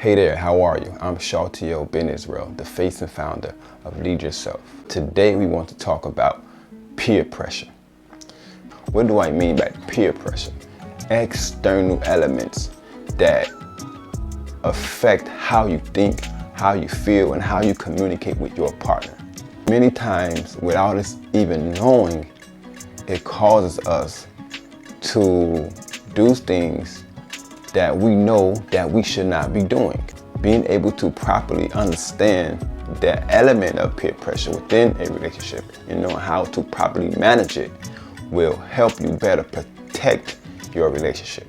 Hey there, how are you? I'm Shaltio Ben Israel, the face and founder of Lead Yourself. Today we want to talk about peer pressure. What do I mean by peer pressure? External elements that affect how you think, how you feel, and how you communicate with your partner. Many times, without us even knowing, it causes us to do things that we know that we should not be doing. Being able to properly understand the element of peer pressure within a relationship and know how to properly manage it will help you better protect your relationship.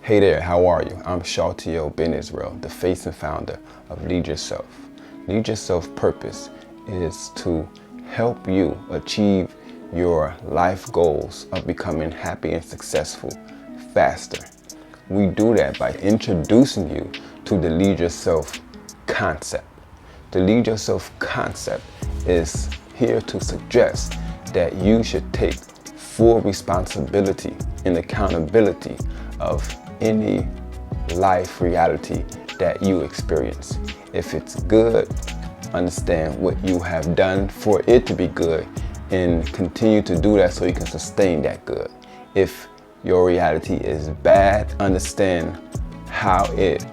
Hey there, how are you? I'm Shaltio Ben Israel, the face and founder of Lead Yourself. Lead Yourself's purpose is to help you achieve your life goals of becoming happy and successful faster. We do that by introducing you to the Lead Yourself concept. The Lead Yourself concept is here to suggest that you should take full responsibility and accountability of any life reality that you experience. If it's good, understand what you have done for it to be good and continue to do that so you can sustain that good. If your reality is bad, understand how it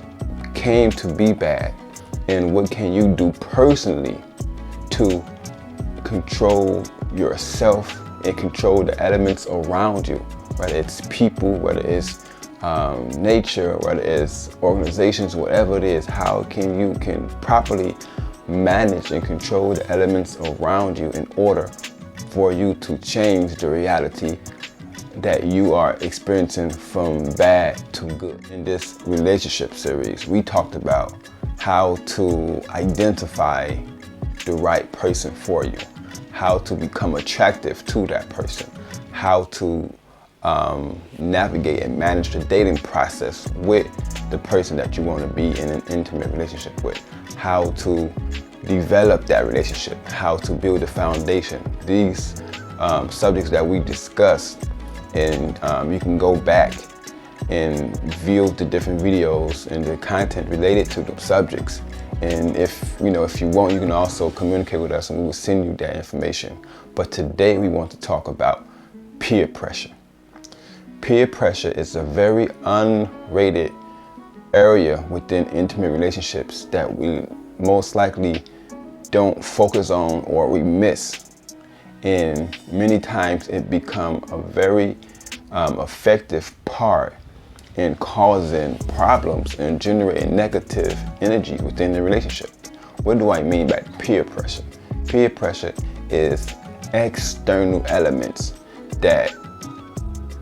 came to be bad and what can you do personally to control yourself and control the elements around you, whether it's people, whether it's nature, whether it's organizations, whatever it is. How can you properly manage and control the elements around you in order for you to change the reality that you are experiencing from bad to good. In this relationship series, we talked about how to identify the right person for you, how to become attractive to that person, how to navigate and manage the dating process with the person that you want to be in an intimate relationship with, how to develop that relationship, how to build a foundation. These subjects that we discussed, and you can go back and view the different videos and the content related to the subjects. And if you want, you can also communicate with us and we will send you that information. But today we want to talk about peer pressure. Peer pressure is a very unrated area within intimate relationships that we most likely don't focus on or we miss. And many times it becomes a very effective part in causing problems and generating negative energy within the relationship. What do I mean by peer pressure? Peer pressure is external elements that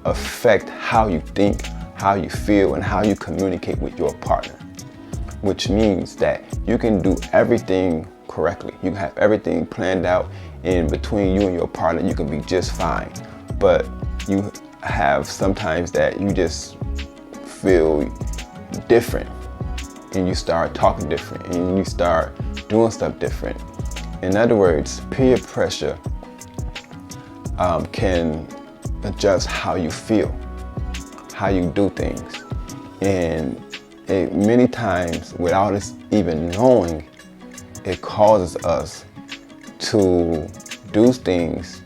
affect how you think, how you feel, and how you communicate with your partner. Which means that you can do everything correctly. You can have everything planned out, and between you and your partner, you can be just fine. But you have sometimes that you just feel different, and you start talking different, and you start doing stuff different. In other words, peer pressure can adjust how you feel, how you do things. And many times, without us even knowing, it causes us to do things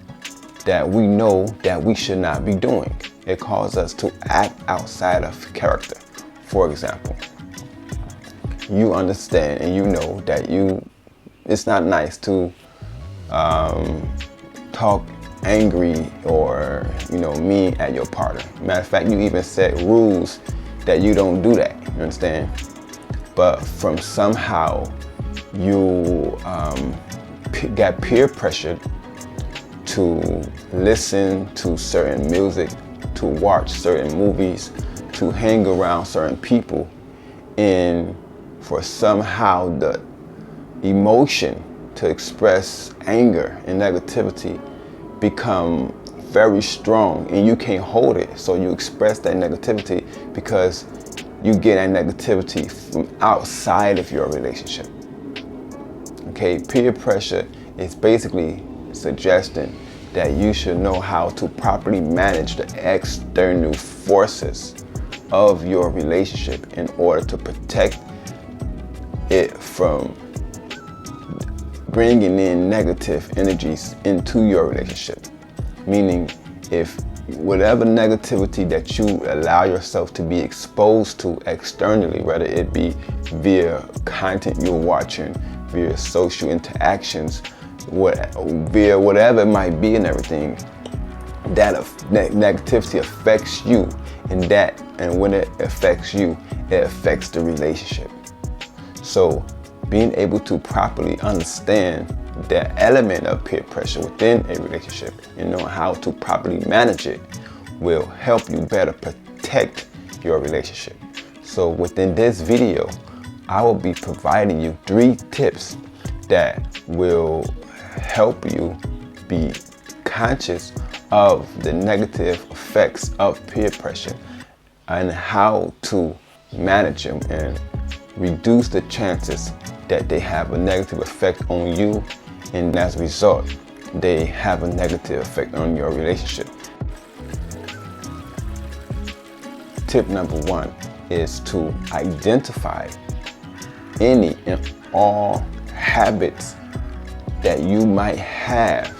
that we know that we should not be doing. It causes us to act outside of character. For example, you understand and you know that it's not nice to talk angry or mean at your partner. Matter of fact, you even set rules that you don't do that. You understand? But from somehow you got peer pressured to listen to certain music, to watch certain movies, to hang around certain people, and for somehow the emotion to express anger and negativity become very strong and you can't hold it. So you express that negativity because you get that negativity from outside of your relationship. Okay, peer pressure is basically suggesting that you should know how to properly manage the external forces of your relationship in order to protect it from bringing in negative energies into your relationship. Meaning, if whatever negativity that you allow yourself to be exposed to externally, whether it be via content you're watching, via social interactions, via whatever it might be and everything, that negativity affects you, and when it affects you, it affects the relationship. So being able to properly understand the element of peer pressure within a relationship and knowing how to properly manage it will help you better protect your relationship. So within this video, I will be providing you 3 tips that will help you be conscious of the negative effects of peer pressure and how to manage them and reduce the chances that they have a negative effect on you, and as a result, they have a negative effect on your relationship. Tip number 1 is to identify any and all habits that you might have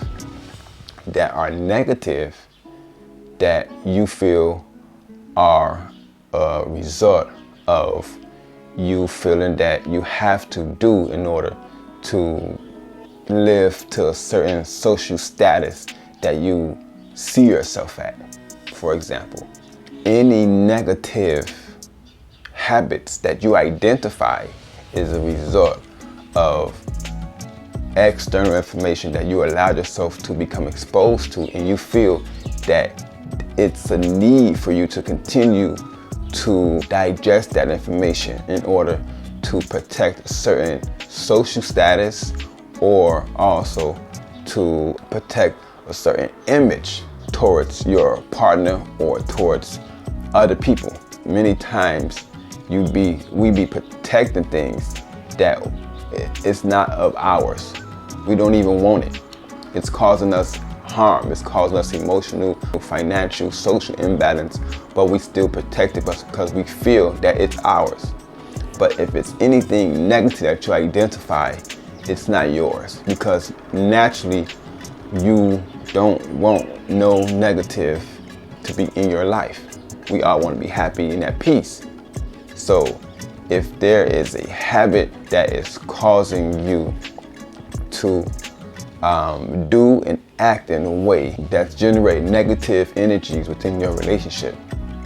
that are negative, that you feel are a result of you feeling that you have to do in order to live to a certain social status that you see yourself at. For example, any negative habits that you identify is a result of external information that you allowed yourself to become exposed to, and you feel that it's a need for you to continue to digest that information in order to protect a certain social status, or also to protect a certain image towards your partner or towards other people. Many times we be protecting things that it's not of ours. We don't even want it. It's causing us harm. It's causing us emotional, financial, social imbalance, but we still protect it because we feel that it's ours. But if it's anything negative that you identify, it's not yours, because naturally you don't want no negative to be in your life. We all want to be happy and at peace. So if there is a habit that is causing you to do and act in a way that's generating negative energies within your relationship,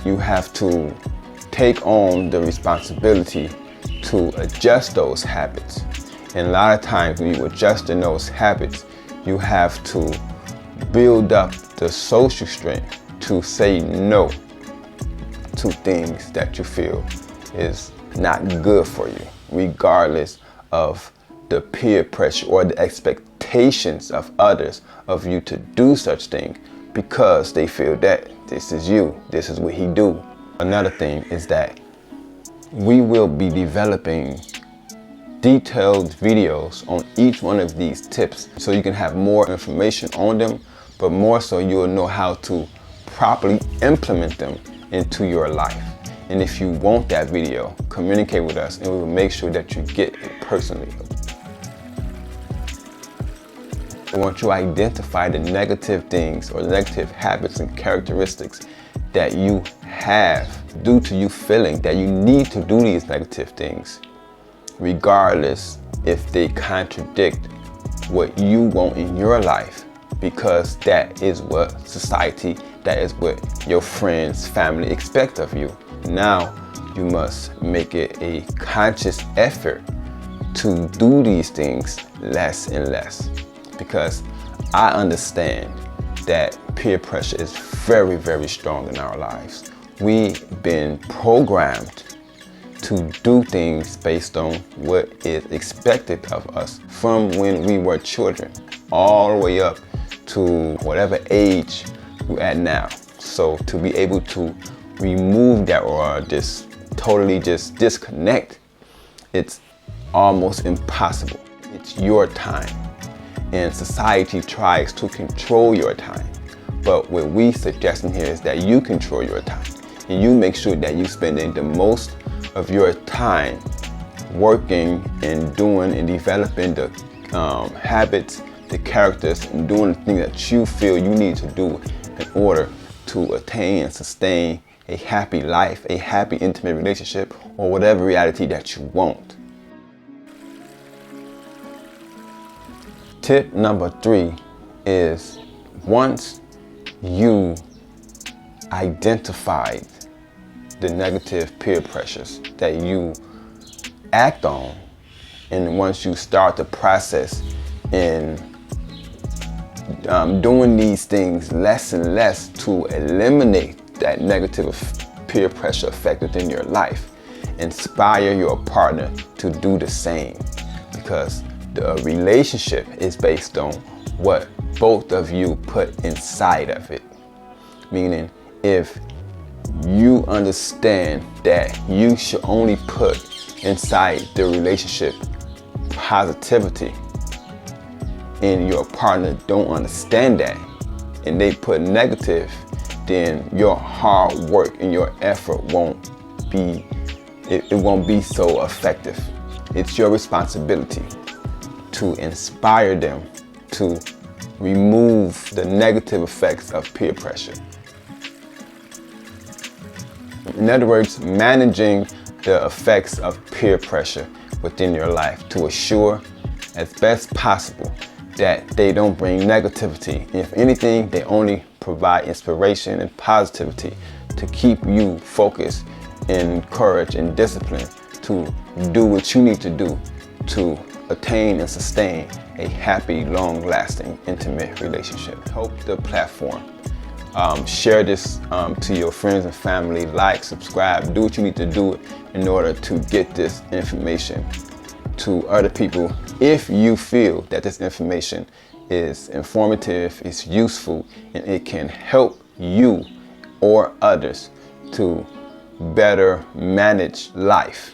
you have to take on the responsibility to adjust those habits. And a lot of times when you adjust in those habits, you have to build up the social strength to say no to things that you feel is not good for you, regardless of the peer pressure or the expectations of others of you to do such thing, because they feel that this is you, this is what he do. Another thing is that we will be developing detailed videos on each one of these tips so you can have more information on them, but more so you'll know how to properly implement them into your life. And if you want that video, communicate with us and we will make sure that you get it personally. Once you identify the negative things or the negative habits and characteristics that you have due to you feeling that you need to do these negative things, regardless if they contradict what you want in your life, because that is what society, that is what your friends, family expect of you. Now you must make it a conscious effort to do these things less and less, because I understand that peer pressure is very, very strong in our lives. We've been programmed to do things based on what is expected of us from when we were children all the way up to whatever age we're at now. So to be able to remove that or just totally just disconnect, it's almost impossible. It's your time, and society tries to control your time. But what we suggesting here is that you control your time, and you make sure that you spending the most of your time working and doing and developing the habits, the characters, and doing the things that you feel you need to do in order to attain and sustain a happy life, a happy intimate relationship, or whatever reality that you want. Tip number 3 is, once you identified the negative peer pressures that you act on, and once you start the process in doing these things less and less to eliminate that negative peer pressure effect within your life, inspire your partner to do the same, because the relationship is based on what both of you put inside of it. Meaning, if you understand that you should only put inside the relationship positivity, and your partner don't understand that, and they put negative, then your hard work and your effort won't be so effective. It's your responsibility to inspire them to remove the negative effects of peer pressure. In other words, managing the effects of peer pressure within your life to assure as best possible that they don't bring negativity. If anything, they only provide inspiration and positivity to keep you focused, encouraged, and disciplined to do what you need to do to attain and sustain a happy, long-lasting, intimate relationship. Help the platform. Share this to your friends and family. Like, subscribe, do what you need to do in order to get this information to other people if you feel that this information is informative, is useful, and it can help you or others to better manage life.